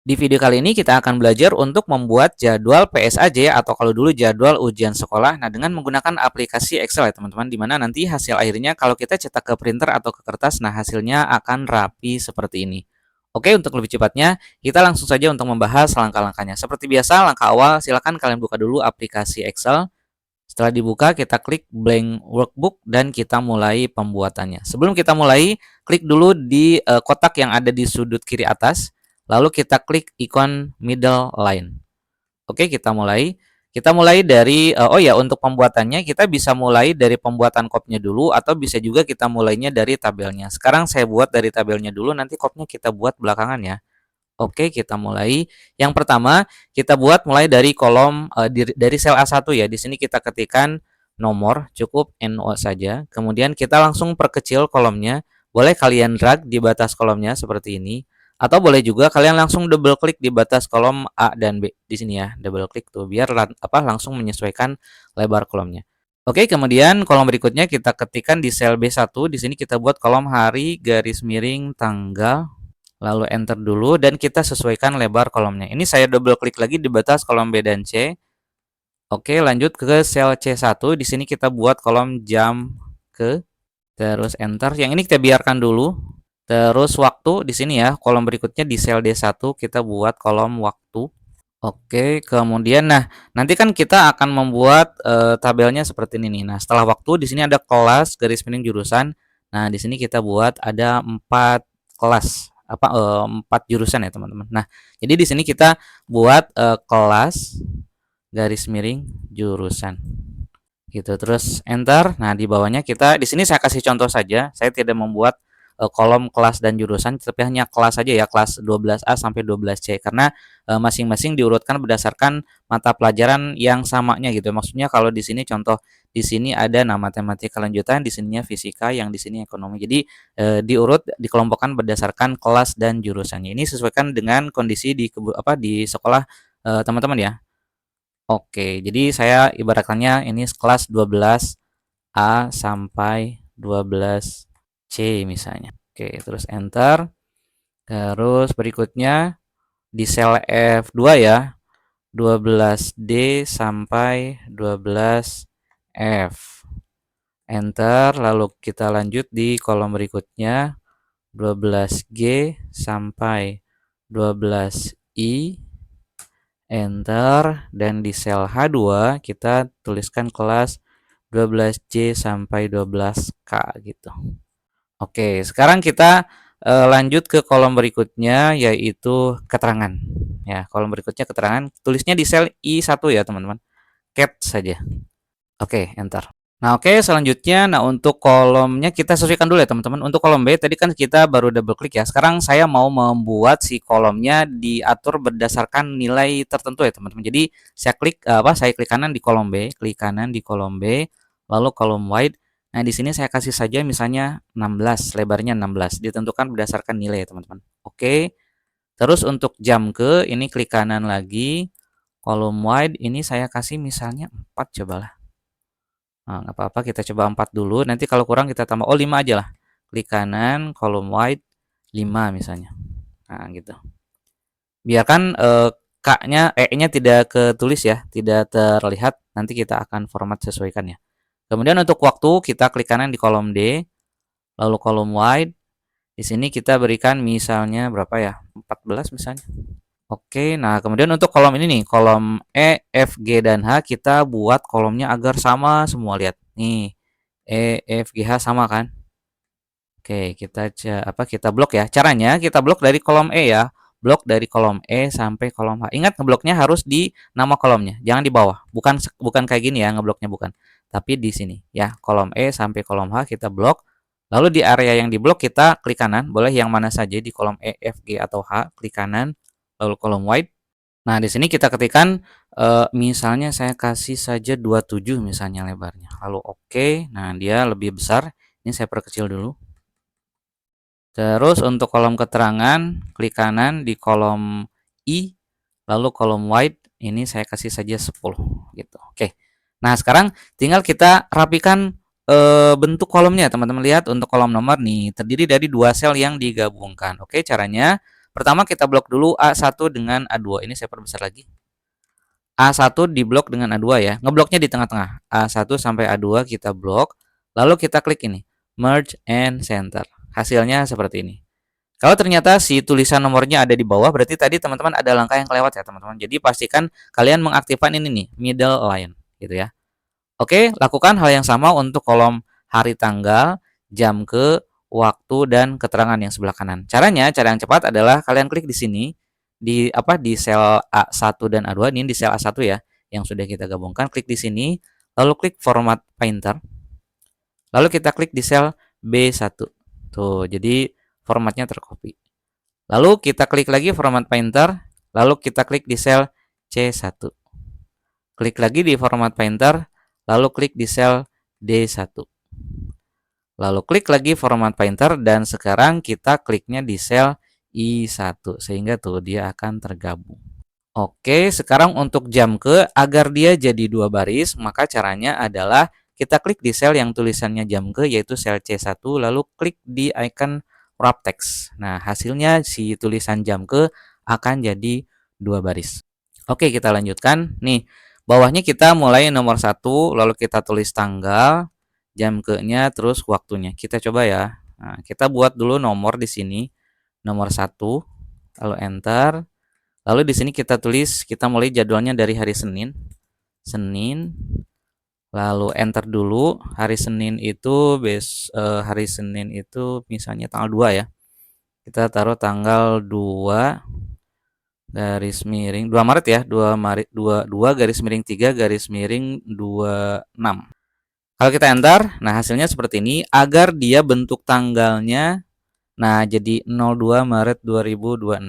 Di video kali ini kita akan belajar untuk membuat jadwal PSAJ atau kalau dulu jadwal ujian sekolah. Nah, dengan menggunakan aplikasi Excel ya teman-teman, di mana nanti hasil akhirnya kalau kita cetak ke printer atau ke kertas, nah hasilnya akan rapi seperti ini. Oke, untuk lebih cepatnya, kita langsung saja untuk membahas langkah-langkahnya. Seperti biasa, langkah awal silakan kalian buka dulu aplikasi Excel. Setelah dibuka, kita klik blank workbook dan kita mulai pembuatannya. Sebelum kita mulai, klik dulu di kotak yang ada di sudut kiri atas. Lalu kita klik ikon middle line. Oke, kita mulai. Kita mulai dari, oh ya, untuk pembuatannya kita bisa mulai dari pembuatan kopnya dulu atau bisa juga kita mulainya dari tabelnya. Sekarang saya buat dari tabelnya dulu, nanti kopnya kita buat belakangan ya. Oke, kita mulai. Yang pertama, kita buat mulai dari kolom dari sel A1 ya. Di sini kita ketikkan nomor, cukup NO saja. Kemudian kita langsung perkecil kolomnya. Boleh kalian drag di batas kolomnya seperti ini. Atau boleh juga kalian langsung double klik di batas kolom A dan B. Di sini ya, double klik tuh biar langsung menyesuaikan lebar kolomnya. Oke, kemudian kolom berikutnya kita ketikkan di sel B1. Di sini kita buat kolom hari garis miring tanggal. Lalu enter dulu dan kita sesuaikan lebar kolomnya. Ini saya double klik lagi di batas kolom B dan C. Oke, lanjut ke sel C1. Di sini kita buat kolom jam ke, terus enter. Yang ini kita biarkan dulu. Terus waktu di sini ya, kolom berikutnya di sel D1 kita buat kolom waktu. Oke, kemudian nanti kan kita akan membuat tabelnya seperti ini nih. Nah, setelah waktu di sini ada kelas garis miring jurusan. Nah, di sini kita buat ada 4 kelas 4 jurusan ya teman-teman. Nah, jadi di sini kita buat kelas garis miring jurusan gitu, terus enter. Nah, di bawahnya kita di sini saya kasih contoh saja, saya tidak membuat kolom kelas dan jurusan, tapi hanya kelas saja ya, kelas 12A sampai 12C, karena masing-masing diurutkan berdasarkan mata pelajaran yang samanya gitu. Maksudnya kalau di sini contoh, di sini ada matematika lanjutan, di sininya fisika, yang di sini ekonomi. Jadi dikelompokkan berdasarkan kelas dan jurusannya. Ini sesuaikan dengan kondisi di sekolah teman-teman ya. Oke, jadi saya ibaratkannya ini kelas 12A sampai 12C misalnya. Oke, terus enter. Terus berikutnya di sel F2 ya, 12D sampai 12F. Enter, lalu kita lanjut di kolom berikutnya 12G sampai 12I. Enter, dan di sel H2 kita tuliskan kelas 12C sampai 12K gitu. Oke, sekarang kita lanjut ke kolom berikutnya yaitu keterangan. Ya, kolom berikutnya keterangan, tulisnya di sel I1 ya, teman-teman. Cat saja. Oke, enter. Nah, oke, selanjutnya untuk kolomnya kita sesuaikan dulu ya, teman-teman. Untuk kolom B tadi kan kita baru double klik ya. Sekarang saya mau membuat si kolomnya diatur berdasarkan nilai tertentu ya, teman-teman. Jadi saya klik kanan di kolom B, klik kanan di kolom B, lalu kolom wide. Nah, di sini saya kasih saja misalnya 16, lebarnya 16, ditentukan berdasarkan nilai ya, teman-teman. Oke. Terus untuk jam ke, ini klik kanan lagi, kolom wide ini saya kasih misalnya 4 cobalah. Nah, nggak apa-apa, kita coba 4 dulu. Nanti kalau kurang kita tambah, 5 aja lah. Klik kanan, kolom wide, 5 misalnya. Nah, gitu. Biarkan K-nya, E-nya tidak ketulis ya, tidak terlihat. Nanti kita akan format sesuaikan ya. Kemudian untuk waktu, kita klik kanan di kolom D, lalu kolom wide. Di sini kita berikan misalnya berapa ya? 14 misalnya. Oke, nah kemudian untuk kolom ini nih, kolom E, F, G, dan H kita buat kolomnya agar sama semua. Lihat nih, E, F, G, H sama kan? Oke, kita blok ya. Caranya kita blok dari kolom E ya. Blok dari kolom E sampai kolom H. Ingat ngebloknya harus di nama kolomnya, jangan di bawah. Bukan kayak gini ya, ngebloknya bukan. Tapi di sini ya, kolom E sampai kolom H kita blok. Lalu di area yang diblok kita klik kanan, boleh yang mana saja di kolom E, F, G, atau H, klik kanan. Lalu kolom wide. Nah, di sini kita ketikkan misalnya saya kasih saja 27 misalnya lebarnya. Lalu oke. Nah, dia lebih besar. Ini saya perkecil dulu. Terus untuk kolom keterangan, klik kanan di kolom I, lalu kolom wide ini saya kasih saja 10 gitu. Oke. Nah, sekarang tinggal kita rapikan bentuk kolomnya, teman-teman. Lihat untuk kolom nomor nih terdiri dari 2 sel yang digabungkan. Oke, caranya Pertama kita blok dulu A1 dengan A2. Ini saya perbesar lagi. A1 diblok dengan A2 ya. Ngebloknya di tengah-tengah. A1 sampai A2 kita blok. Lalu kita klik ini, merge and center. Hasilnya seperti ini. Kalau ternyata si tulisan nomornya ada di bawah, berarti tadi teman-teman ada langkah yang kelewat ya teman-teman. Jadi pastikan kalian mengaktifkan ini nih, middle line gitu ya. Oke, lakukan hal yang sama untuk kolom hari tanggal, jam ke, waktu, dan keterangan yang sebelah kanan. Caranya, cara yang cepat adalah kalian klik di sini, di sel A1 dan A2, ini di sel A1 ya, yang sudah kita gabungkan, klik di sini, lalu klik format painter, lalu kita klik di sel B1. Tuh, jadi formatnya tercopy. Lalu kita klik lagi format painter, lalu kita klik di sel C1. Klik lagi di format painter, lalu klik di sel D1. Lalu klik lagi format painter dan sekarang kita kliknya di sel I1 sehingga tuh dia akan tergabung. Oke, sekarang untuk jam ke, agar dia jadi 2 baris, maka caranya adalah kita klik di sel yang tulisannya jam ke, yaitu sel C1, lalu klik di icon wrap text. Nah, hasilnya si tulisan jam ke akan jadi 2 baris. Oke, kita lanjutkan. Nih, bawahnya kita mulai nomor 1, lalu kita tulis tanggal, jam ke-nya, terus waktunya. Kita coba ya. Nah, kita buat dulu nomor di sini, nomor 1, lalu enter. Lalu di sini kita tulis, kita mulai jadwalnya dari hari Senin. Senin. Lalu enter dulu. Hari Senin itu misalnya tanggal 2 ya. Kita taruh tanggal 2 garis miring 2 Maret ya. 2 Maret 2 garis miring 3 garis miring 26. Kalau kita enter, nah hasilnya seperti ini. Agar dia bentuk tanggalnya nah jadi 02 Maret 2026,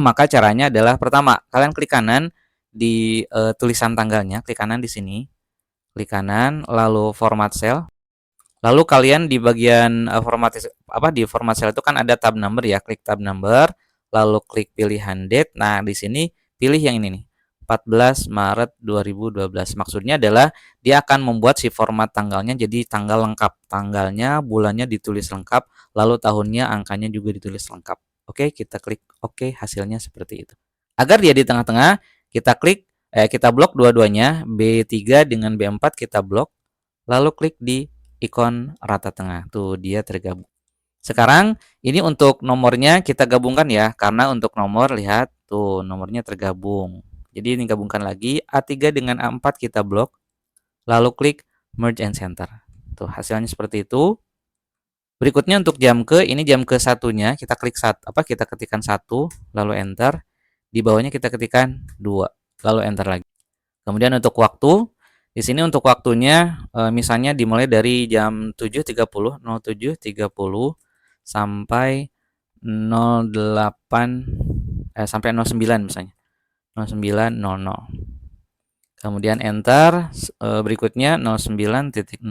maka caranya adalah pertama, kalian klik kanan di tulisan tanggalnya, klik kanan di sini. Klik kanan, lalu format cell. Lalu kalian di bagian di format cell itu kan ada tab number ya, klik tab number, lalu klik pilihan date. Nah, di sini pilih yang ini nih. 14 Maret 2012. Maksudnya adalah dia akan membuat si format tanggalnya jadi tanggal lengkap. Tanggalnya, bulannya ditulis lengkap, lalu tahunnya, angkanya juga ditulis lengkap. Oke, kita klik oke, hasilnya seperti itu. Agar dia di tengah-tengah, kita blok dua-duanya, B3 dengan B4 kita blok, lalu klik di ikon rata tengah. Tuh, dia tergabung. Sekarang ini untuk nomornya kita gabungkan ya, karena untuk nomor lihat tuh nomornya tergabung. Jadi ini gabungkan lagi, A3 dengan A4 kita blok, lalu klik merge and center. Tuh, hasilnya seperti itu. Berikutnya untuk jam ke, ini jam ke satunya kita kita ketikkan 1, lalu enter. Di bawahnya kita ketikkan 2, lalu enter lagi. Kemudian untuk waktu, di sini untuk waktunya misalnya dimulai dari jam 7.30, 07.30 sampai 08 sampai 09 misalnya. 09.00. Kemudian enter, berikutnya 09.00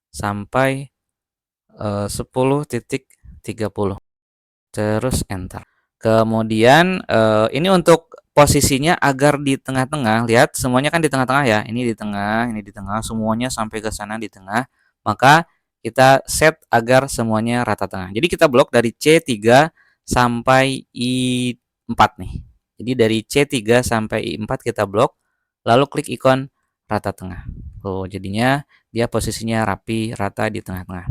sampai 10.30. Terus enter. Kemudian ini untuk posisinya agar di tengah-tengah, lihat semuanya kan di tengah-tengah ya. Ini di tengah, semuanya sampai ke sana di tengah. Maka kita set agar semuanya rata tengah. Jadi kita blok dari C3 sampai I4 nih. Jadi dari C3 sampai I4 kita blok, lalu klik ikon rata tengah. Tuh, jadinya dia posisinya rapi, rata di tengah-tengah.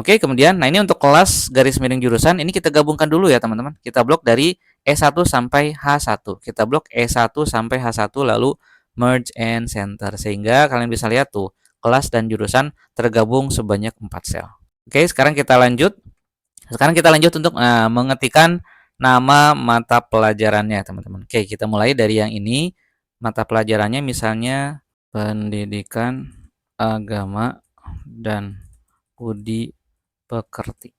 Oke, kemudian, nah ini untuk kelas garis miring jurusan, ini kita gabungkan dulu ya teman-teman. Kita blok dari E1 sampai H1. Kita blok E1 sampai H1 lalu merge and center. Sehingga kalian bisa lihat tuh, kelas dan jurusan tergabung sebanyak 4 sel. Oke, sekarang kita lanjut. Untuk mengetikkan nama mata pelajarannya teman-teman. Oke, kita mulai dari yang ini. Mata pelajarannya misalnya pendidikan agama dan budi pekerti.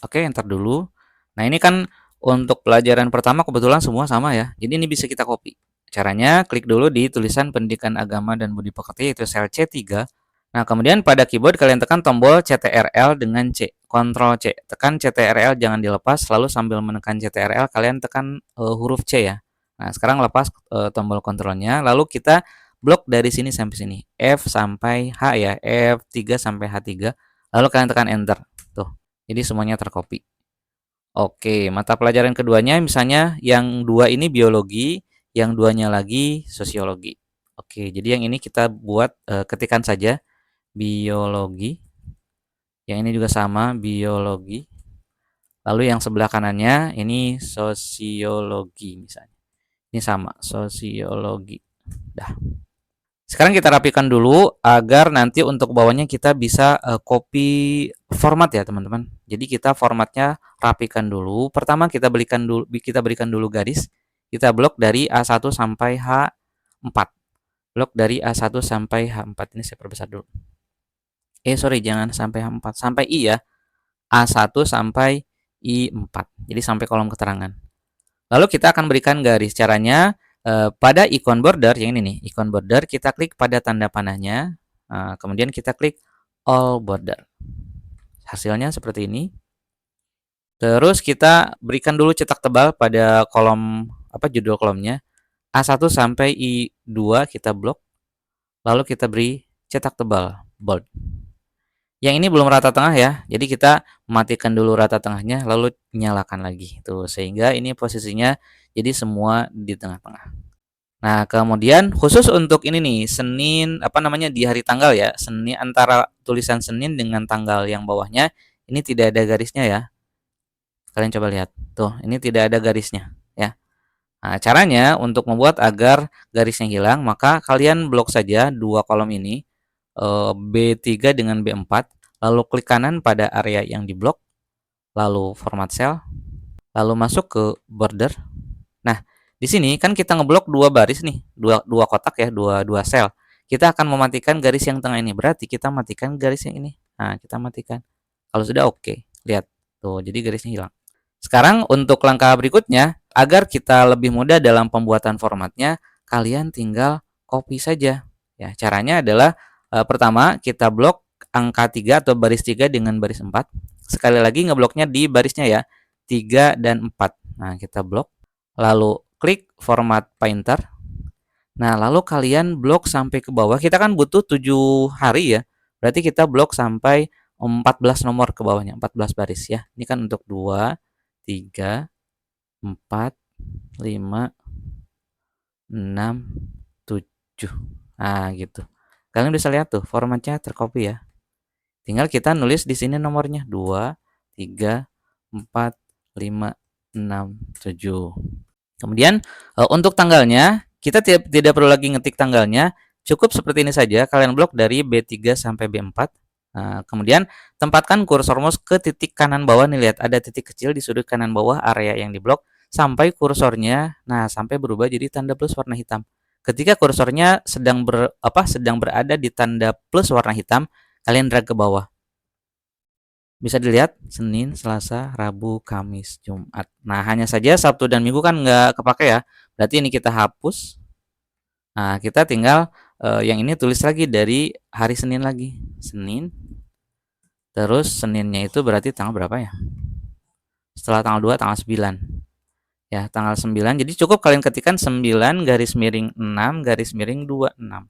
Oke, enter dulu. Nah, ini kan untuk pelajaran pertama kebetulan semua sama ya. Jadi ini bisa kita copy. Caranya klik dulu di tulisan pendidikan agama dan budi pekerti yaitu sel C3. Nah, kemudian pada keyboard kalian tekan tombol CTRL dengan C, Ctrl C. Tekan CTRL jangan dilepas, lalu sambil menekan CTRL kalian tekan huruf C ya. Nah, sekarang lepas tombol kontrolnya, lalu kita blok dari sini sampai sini. F sampai H ya, F3 sampai H3. Lalu kalian tekan enter. Tuh. Jadi semuanya tercopy. Oke, mata pelajaran keduanya misalnya yang dua ini biologi, yang duanya lagi sosiologi. Oke, jadi yang ini kita buat ketikan saja biologi. Yang ini juga sama biologi. Lalu yang sebelah kanannya ini sosiologi misalnya. Ini sama sosiologi. Dah. Sekarang kita rapikan dulu agar nanti untuk bawahnya kita bisa copy format ya teman-teman. Jadi kita formatnya rapikan dulu. Pertama kita berikan dulu garis. Kita blok dari A1 sampai H4. Blok dari A1 sampai H4 ini saya perbesar dulu. Sorry, jangan sampai H4, sampai I ya. A1 sampai I4. Jadi sampai kolom keterangan. Lalu kita akan berikan garis. Caranya pada icon border yang ini nih, icon border kita klik pada tanda panahnya, kemudian kita klik all border. Hasilnya seperti ini. Terus kita berikan dulu cetak tebal pada kolom judul kolomnya. A1 sampai I2 kita blok. Lalu kita beri cetak tebal bold. Yang ini belum rata tengah ya. Jadi kita matikan dulu rata tengahnya lalu nyalakan lagi. Tuh, sehingga ini posisinya jadi semua di tengah-tengah. Nah, kemudian khusus untuk ini nih, Senin di hari tanggal ya. Senin antara tulisan Senin dengan tanggal yang bawahnya ini tidak ada garisnya ya. Kalian coba lihat. Tuh, ini tidak ada garisnya ya. Nah, caranya untuk membuat agar garisnya hilang, maka kalian blok saja dua kolom ini, B3 dengan B4, lalu klik kanan pada area yang diblok, lalu format cell, lalu masuk ke border. Nah, di sini kan kita ngeblok dua baris nih, dua kotak ya, dua sel. Kita akan mematikan garis yang tengah ini. Berarti kita matikan garis yang ini. Nah, kita matikan. Kalau sudah oke, lihat. Tuh, jadi garisnya hilang. Sekarang untuk langkah berikutnya, agar kita lebih mudah dalam pembuatan formatnya, kalian tinggal copy saja. Ya, caranya adalah pertama kita blok angka 3 atau baris 3 dengan baris 4. Sekali lagi ngebloknya di barisnya ya, 3 dan 4. Nah, kita blok. Lalu klik format painter. Nah, lalu kalian blok sampai ke bawah. Kita kan butuh 7 hari ya. Berarti kita blok sampai 14 nomor ke bawahnya, 14 baris ya. Ini kan untuk 2, 3, 4, 5, 6, 7. Nah, gitu. Kalian bisa lihat tuh formatnya tercopy ya. Tinggal kita nulis di sini nomornya 2, 3, 4, 5, 6, 7. Kemudian untuk tanggalnya kita tidak perlu lagi ngetik tanggalnya, cukup seperti ini saja. Kalian blok dari B3 sampai B4. Nah, kemudian tempatkan kursor mouse ke titik kanan bawah nih, lihat ada titik kecil di sudut kanan bawah area yang diblok sampai kursornya sampai berubah jadi tanda plus warna hitam. Ketika kursornya sedang berada di tanda plus warna hitam, kalian drag ke bawah. Bisa dilihat Senin, Selasa, Rabu, Kamis, Jumat. Nah, hanya saja Sabtu dan Minggu kan nggak kepake ya. Berarti ini kita hapus. Nah, kita tinggal yang ini tulis lagi dari hari Senin lagi. Senin. Terus Seninnya itu berarti tanggal berapa ya? Setelah tanggal 2, tanggal 9. Ya, tanggal 9. Jadi cukup kalian ketikkan 9 garis miring 6 garis miring 26.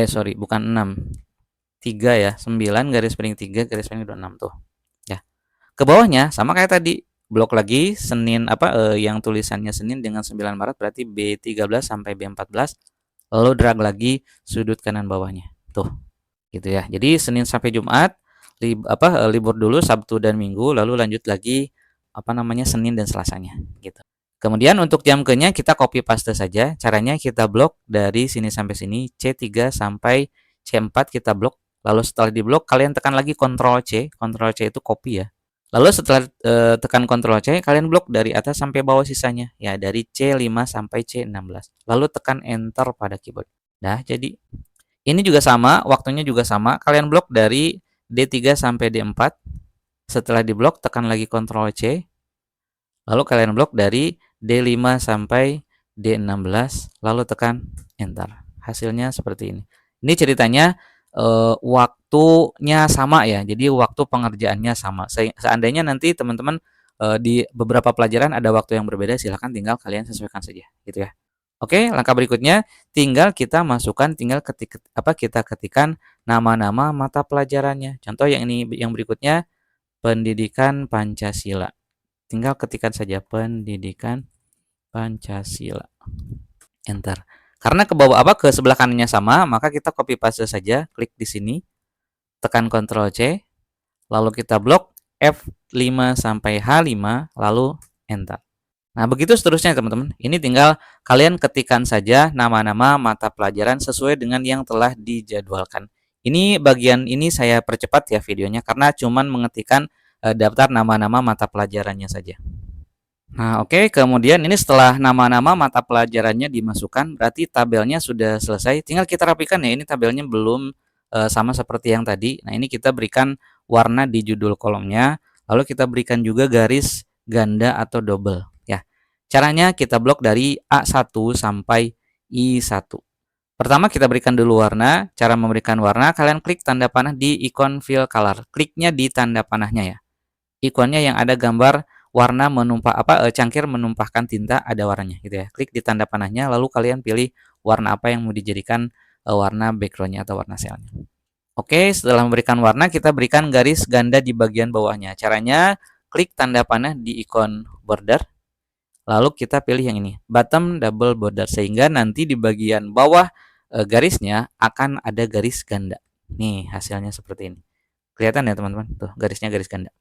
Sorry, bukan 6. 3 ya. 9 garis miring 3 garis miring 26 tuh. Ya. Ke bawahnya sama kayak tadi, blok lagi Senin yang tulisannya Senin dengan 9 Maret berarti B13 sampai B14, lalu drag lagi sudut kanan bawahnya. Tuh. Gitu ya. Jadi Senin sampai Jumat libur dulu Sabtu dan Minggu, lalu lanjut lagi Senin dan Selasanya gitu. Kemudian untuk jam ke-nya kita copy paste saja. Caranya kita blok dari sini sampai sini, C3 sampai C4 kita blok. Lalu setelah diblok kalian tekan lagi Ctrl C. Ctrl C itu copy ya. Lalu setelah tekan Ctrl C, kalian blok dari atas sampai bawah sisanya. Ya, dari C5 sampai C16. Lalu tekan Enter pada keyboard. Nah, jadi ini juga sama, waktunya juga sama. Kalian blok dari D3 sampai D4. Setelah diblok, tekan lagi Ctrl C. Lalu kalian blok dari D5 sampai D16. Lalu tekan Enter. Hasilnya seperti ini. Ini ceritanya waktunya sama ya. Jadi waktu pengerjaannya sama. Seandainya nanti teman-teman di beberapa pelajaran ada waktu yang berbeda, silahkan tinggal kalian sesuaikan saja, gitu ya. Oke, langkah berikutnya tinggal kita masukkan, kita ketikkan nama-nama mata pelajarannya. Contoh yang berikutnya, Pendidikan Pancasila. Tinggal ketikkan saja pendidikan Pancasila. Enter. Karena ke bawah ke sebelah kanannya sama, maka kita copy paste saja, klik di sini, tekan Ctrl C, lalu kita blok F5 sampai H5, lalu enter. Nah, begitu seterusnya teman-teman. Ini tinggal kalian ketikkan saja nama-nama mata pelajaran sesuai dengan yang telah dijadwalkan. Ini bagian ini saya percepat ya videonya karena cuman mengetikkan daftar nama-nama mata pelajarannya saja. Nah, oke, kemudian ini setelah nama-nama mata pelajarannya dimasukkan, berarti tabelnya sudah selesai. Tinggal kita rapikan ya, ini tabelnya belum sama seperti yang tadi. Nah, ini kita berikan warna di judul kolomnya, lalu kita berikan juga garis ganda atau double ya. Caranya kita blok dari A1 sampai I1. Pertama kita berikan dulu warna. Cara memberikan warna, kalian klik tanda panah di ikon fill color. Kliknya di tanda panahnya ya. Ikonnya yang ada gambar warna menumpah cangkir menumpahkan tinta ada warnanya gitu ya. Klik di tanda panahnya lalu kalian pilih warna apa yang mau dijadikan warna backgroundnya atau warna selnya. Oke, setelah memberikan warna kita berikan garis ganda di bagian bawahnya. Caranya klik tanda panah di ikon border. Lalu kita pilih yang ini, bottom double border, sehingga nanti di bagian bawah garisnya akan ada garis ganda. Nih, hasilnya seperti ini. Kelihatan ya teman-teman? Tuh, garisnya garis ganda.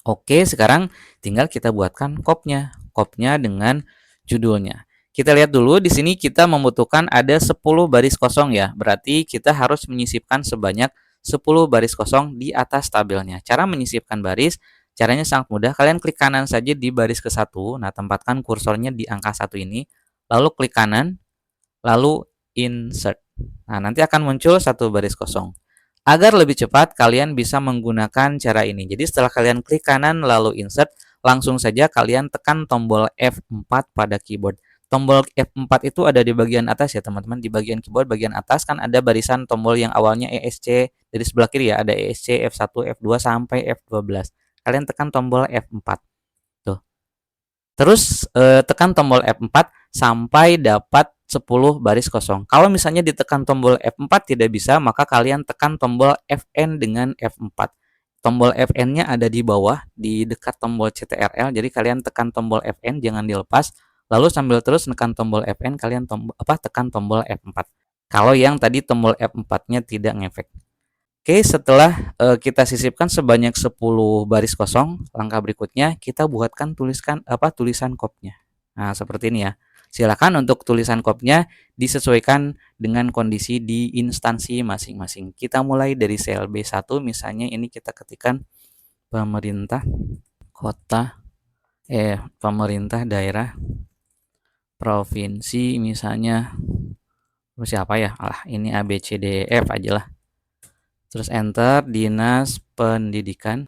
Oke, sekarang tinggal kita buatkan kopnya. Kopnya dengan judulnya. Kita lihat dulu di sini kita membutuhkan ada 10 baris kosong ya. Berarti kita harus menyisipkan sebanyak 10 baris kosong di atas tabelnya. Cara menyisipkan baris, caranya sangat mudah. Kalian klik kanan saja di baris ke-1. Nah, tempatkan kursornya di angka 1 ini. Lalu klik kanan, lalu insert. Nah, nanti akan muncul satu baris kosong. Agar lebih cepat, kalian bisa menggunakan cara ini. Jadi setelah kalian klik kanan lalu insert, langsung saja kalian tekan tombol F4 pada keyboard. Tombol F4 itu ada di bagian atas ya teman-teman. Di bagian keyboard bagian atas kan ada barisan tombol yang awalnya ESC dari sebelah kiri ya. Ada ESC, F1, F2 sampai F12. Kalian tekan tombol F4. Tuh. Terus tekan tombol F4 sampai dapat 10 baris kosong. Kalau misalnya ditekan tombol F4 tidak bisa, maka kalian tekan tombol Fn dengan F4. Tombol Fn-nya ada di bawah, di dekat tombol CTRL. Jadi kalian tekan tombol Fn, jangan dilepas. Lalu sambil terus tekan tombol Fn, kalian tekan tombol F4. Kalau yang tadi tombol F4-nya tidak ngefek. Oke, setelah kita sisipkan sebanyak 10 baris kosong, langkah berikutnya kita buatkan tulisan kopnya. Nah, seperti ini ya. Silakan untuk tulisan kopnya disesuaikan dengan kondisi di instansi masing-masing. Kita mulai dari sel B1, misalnya ini kita ketikkan pemerintah kota, pemerintah daerah, provinsi misalnya. Siapa ya? Alah, ini A, B, C, D, F aja lah. Terus enter, dinas pendidikan.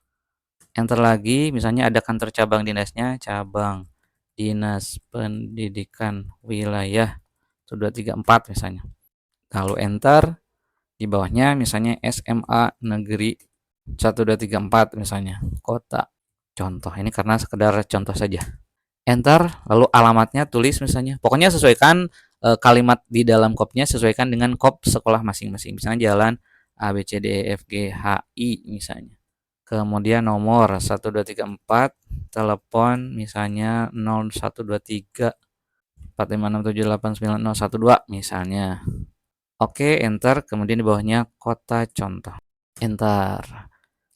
Enter lagi, misalnya ada kantor cabang dinasnya, cabang dinas pendidikan wilayah 1234 misalnya. Lalu enter, di bawahnya misalnya SMA negeri 1234 misalnya, kota. Contoh, ini karena sekedar contoh saja. Enter, lalu alamatnya tulis misalnya. Pokoknya sesuaikan kalimat di dalam kopnya, sesuaikan dengan kop sekolah masing-masing. Misalnya jalan A, B, C, D, E, F, G, H, I misalnya. Kemudian nomor 1234, telepon misalnya 0123 456789012 misalnya. Oke, enter. Kemudian di bawahnya kota contoh. Enter.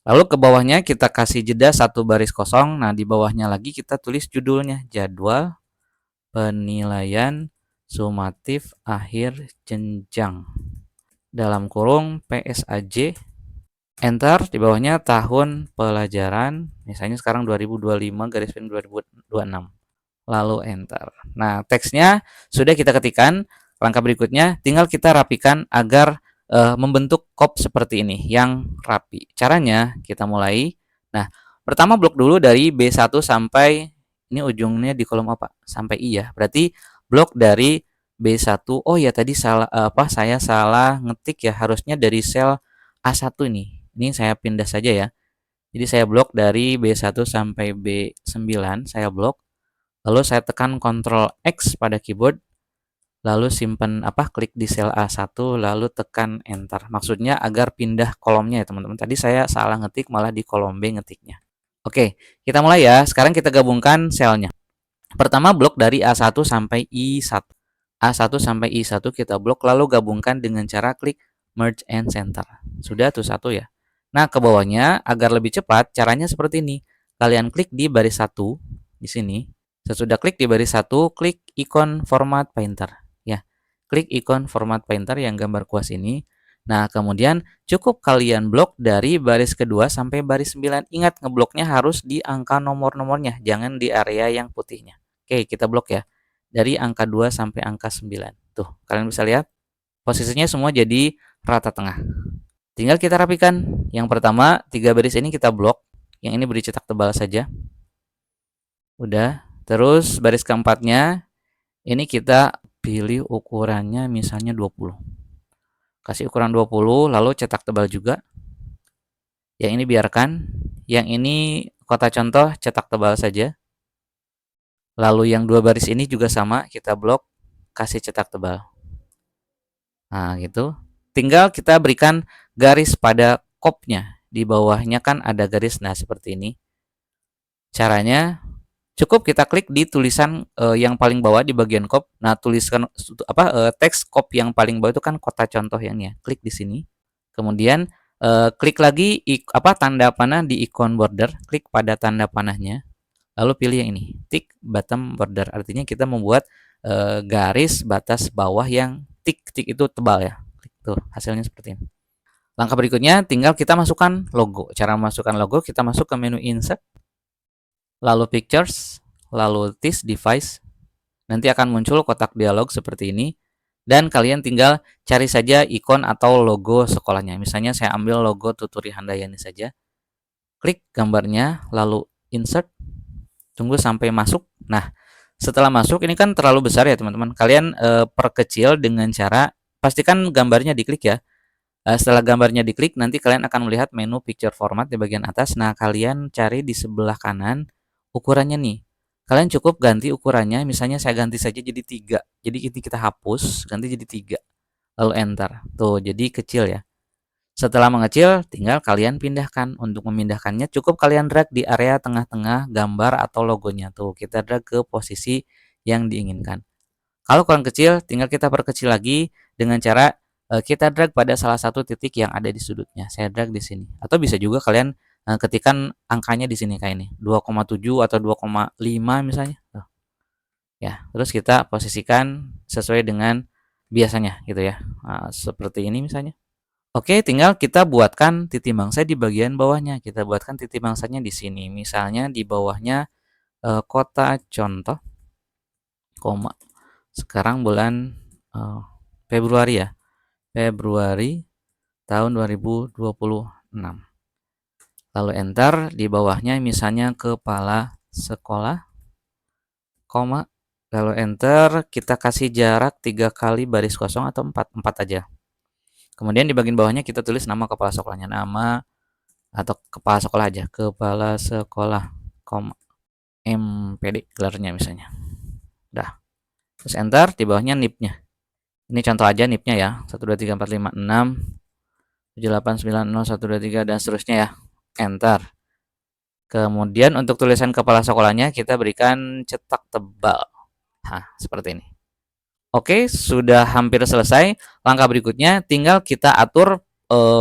Lalu ke bawahnya kita kasih jeda satu baris kosong. Nah, di bawahnya lagi kita tulis judulnya, jadwal penilaian sumatif akhir jenjang. Dalam kurung PSAJ. Enter, di bawahnya tahun pelajaran, misalnya sekarang 2025 garis miring 2026. Lalu enter. Nah, teksnya sudah kita ketikkan. Langkah berikutnya tinggal kita rapikan agar membentuk kop seperti ini yang rapi. Caranya kita mulai. Nah, pertama blok dulu dari B1 sampai ini ujungnya di kolom apa? Sampai I ya. Berarti blok dari B1. Oh ya, tadi saya salah ngetik ya, harusnya dari sel A1 ini. Ini saya pindah saja ya. Jadi saya blok dari B1 sampai B9, saya blok. Lalu saya tekan Ctrl X pada keyboard. Lalu simpan klik di sel A1 lalu tekan enter. Maksudnya agar pindah kolomnya ya teman-teman. Tadi saya salah ngetik malah di kolom B ngetiknya. Oke, kita mulai ya. Sekarang kita gabungkan selnya. Pertama blok dari A1 sampai I1. A1 sampai I1 kita blok lalu gabungkan dengan cara klik merge and center. Sudah tuh satu ya. Nah, ke bawahnya agar lebih cepat caranya seperti ini. Kalian klik di baris 1 di sini. Sesudah klik di baris 1, klik ikon format painter ya. Klik ikon format painter yang gambar kuas ini. Nah, kemudian cukup kalian blok dari baris kedua sampai baris 9. Ingat, ngebloknya harus di angka nomor-nomornya, jangan di area yang putihnya. Oke, kita blok ya. Dari angka 2 sampai angka 9. Tuh, kalian bisa lihat posisinya semua jadi rata tengah. Tinggal kita rapikan. Yang pertama, 3 baris ini kita blok. Yang ini beri cetak tebal saja. Udah. Terus baris keempatnya, ini kita pilih ukurannya misalnya 20. Kasih ukuran 20, lalu cetak tebal juga. Yang ini biarkan. Yang ini kotak contoh cetak tebal saja. Lalu yang 2 baris ini juga sama, kita blok, kasih cetak tebal. Nah, gitu. Tinggal kita berikan garis pada kopnya. Di bawahnya kan ada garis, nah seperti ini. Caranya cukup kita klik di tulisan yang paling bawah di bagian kop. Nah, tuliskan teks kop yang paling bawah itu kan kota contoh yang ini ya. Klik di sini. Kemudian klik lagi tanda panah di ikon border, klik pada tanda panahnya. Lalu pilih yang ini, tick bottom border. Artinya kita membuat garis batas bawah yang tick itu tebal ya. Tuh, hasilnya seperti ini. Langkah berikutnya tinggal kita masukkan logo. Cara memasukkan logo, kita masuk ke menu insert, lalu pictures, lalu this device. Nanti akan muncul kotak dialog seperti ini. Dan kalian tinggal cari saja ikon atau logo sekolahnya. Misalnya saya ambil logo Tuturi Handayani saja. Klik gambarnya, lalu insert. Tunggu sampai masuk. Nah, setelah masuk ini kan terlalu besar ya teman-teman. Kalian perkecil dengan cara pastikan gambarnya diklik ya. Setelah gambarnya diklik, nanti kalian akan melihat menu picture format di bagian atas. Nah, kalian cari di sebelah kanan ukurannya nih. Kalian cukup ganti ukurannya, misalnya saya ganti saja jadi 3. Jadi ini kita hapus, ganti jadi 3. Lalu enter. Tuh, jadi kecil ya. Setelah mengecil, tinggal kalian pindahkan. Untuk memindahkannya cukup kalian drag di area tengah-tengah gambar atau logonya. Tuh, kita drag ke posisi yang diinginkan. Kalau kurang kecil, tinggal kita perkecil lagi dengan cara kita drag pada salah satu titik yang ada di sudutnya. Saya drag di sini. Atau bisa juga kalian ketikkan angkanya di sini kayak ini, 2,7 atau 2,5 misalnya. Tuh. Ya, terus kita posisikan sesuai dengan biasanya gitu ya. Nah, seperti ini misalnya. Oke, tinggal kita buatkan titik bangsa di bagian bawahnya. Kita buatkan titik bangsanya di sini. Misalnya di bawahnya kota contoh, koma. Sekarang bulan Februari ya. Februari tahun 2026. Lalu enter, di bawahnya misalnya kepala sekolah, koma. Lalu enter, kita kasih jarak 3 kali baris kosong atau 4 aja. Kemudian di bagian bawahnya kita tulis nama kepala sekolahnya, nama atau kepala sekolah aja, kepala sekolah, koma, MPD gelarnya misalnya. Udah. Terus enter, di bawahnya NIP-nya. Ini contoh aja NIP-nya ya, 1 2 3 4 5 6 7 8 9 0 1 2 3 dan seterusnya ya. Enter. Kemudian untuk tulisan kepala sekolahnya kita berikan cetak tebal. Nah, seperti ini. Oke, sudah hampir selesai. Langkah berikutnya tinggal kita atur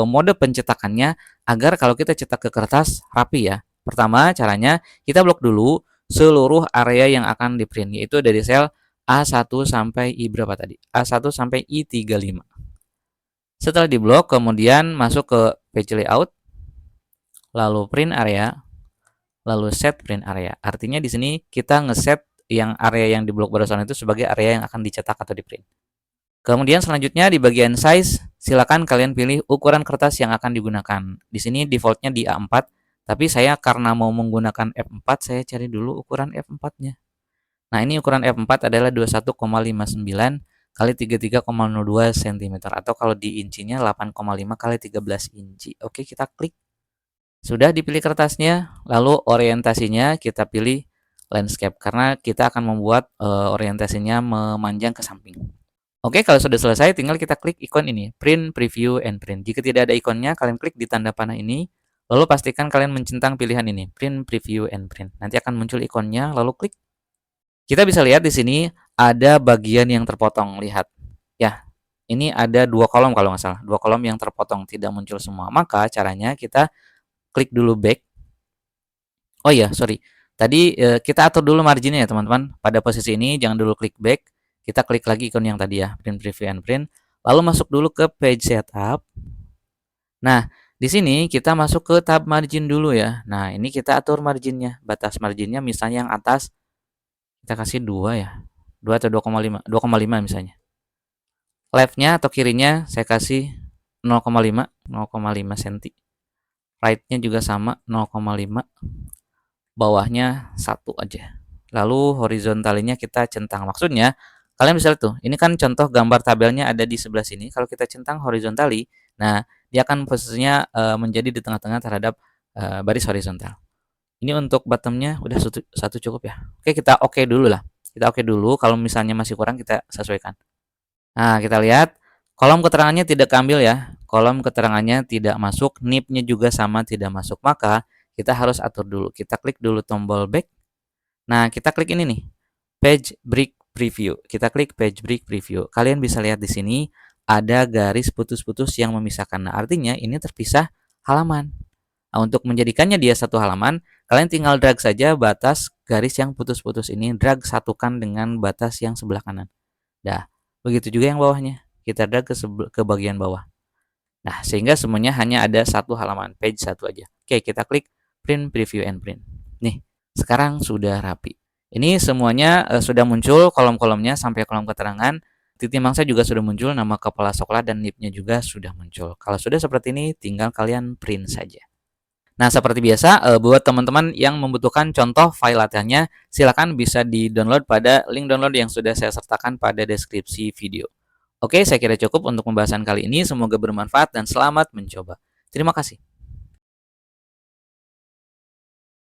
mode pencetakannya agar kalau kita cetak ke kertas rapi ya. Pertama caranya kita blok dulu seluruh area yang akan di print, yaitu dari sel A1 sampai I berapa tadi? A1 sampai I35. Setelah diblok, kemudian masuk ke page layout, lalu print area, lalu set print area. Artinya di sini kita ngeset yang area yang diblok barusan itu sebagai area yang akan dicetak atau di print. Kemudian selanjutnya di bagian size, silakan kalian pilih ukuran kertas yang akan digunakan. Di sini defaultnya di A4, tapi saya karena mau menggunakan F4, saya cari dulu ukuran F4-nya. Nah, ini ukuran F4 adalah 21,59 kali 33,02 cm atau kalau di incinya 8,5 kali 13 inci. Oke, kita klik. Sudah dipilih kertasnya, lalu orientasinya kita pilih landscape karena kita akan membuat orientasinya memanjang ke samping. Oke, kalau sudah selesai tinggal kita klik ikon ini, print, preview, and print. Jika tidak ada ikonnya, kalian klik di tanda panah ini, Lalu pastikan kalian mencentang pilihan ini, print, preview, and print. Nanti akan muncul ikonnya, lalu klik. Kita bisa lihat di sini ada bagian yang terpotong. Lihat, ya, ini ada 2 kolom kalau nggak salah, 2 kolom yang terpotong, tidak muncul semua. Maka caranya kita klik dulu back. Oh iya, sorry. Tadi kita atur dulu marginnya ya teman-teman. Pada posisi ini jangan dulu klik back. Kita klik lagi ikon yang tadi ya, print, preview, and print. Lalu masuk dulu ke page setup. Nah, di sini kita masuk ke tab margin dulu ya. Nah, ini kita atur marginnya. Batas marginnya misalnya yang atas kita kasih 2 ya. 2 atau 2,5. 2,5 misalnya. Left-nya atau kirinya saya kasih 0,5 cm. Right-nya juga sama 0,5. Bawahnya 1 aja. Lalu horizontalinya kita centang. Maksudnya kalian bisa lihat tuh, ini kan contoh gambar tabelnya ada di sebelah sini. Kalau kita centang horizontali, nah dia akan posisinya menjadi di tengah-tengah terhadap baris horizontal. Ini untuk bottomnya udah satu cukup ya. Oke, kita oke dulu lah. Kita oke dulu. Kalau misalnya masih kurang kita sesuaikan. Nah, kita lihat kolom keterangannya tidak keambil ya. Kolom keterangannya tidak masuk, nib-nya juga sama tidak masuk. Maka kita harus atur dulu. Kita klik dulu tombol back. Nah, kita klik ini nih, page break preview. Kita klik page break preview. Kalian bisa lihat di sini ada garis putus-putus yang memisahkan. Nah, artinya ini terpisah halaman. Nah, untuk menjadikannya dia satu halaman, kalian tinggal drag saja batas garis yang putus-putus ini, drag satukan dengan batas yang sebelah kanan. Dah, begitu juga yang bawahnya. Kita drag ke bagian bawah. Nah, sehingga semuanya hanya ada satu halaman, page satu aja. Oke, kita klik print, preview, and print. Nih, sekarang sudah rapi. Ini semuanya sudah muncul kolom-kolomnya sampai kolom keterangan. Titik mangsa juga sudah muncul, nama kepala sekolah dan nib-nya juga sudah muncul. Kalau sudah seperti ini, tinggal kalian print saja. Nah, seperti biasa, buat teman-teman yang membutuhkan contoh file latihannya, silakan bisa di-download pada link download yang sudah saya sertakan pada deskripsi video. Oke, saya kira cukup untuk pembahasan kali ini. Semoga bermanfaat dan selamat mencoba. Terima kasih.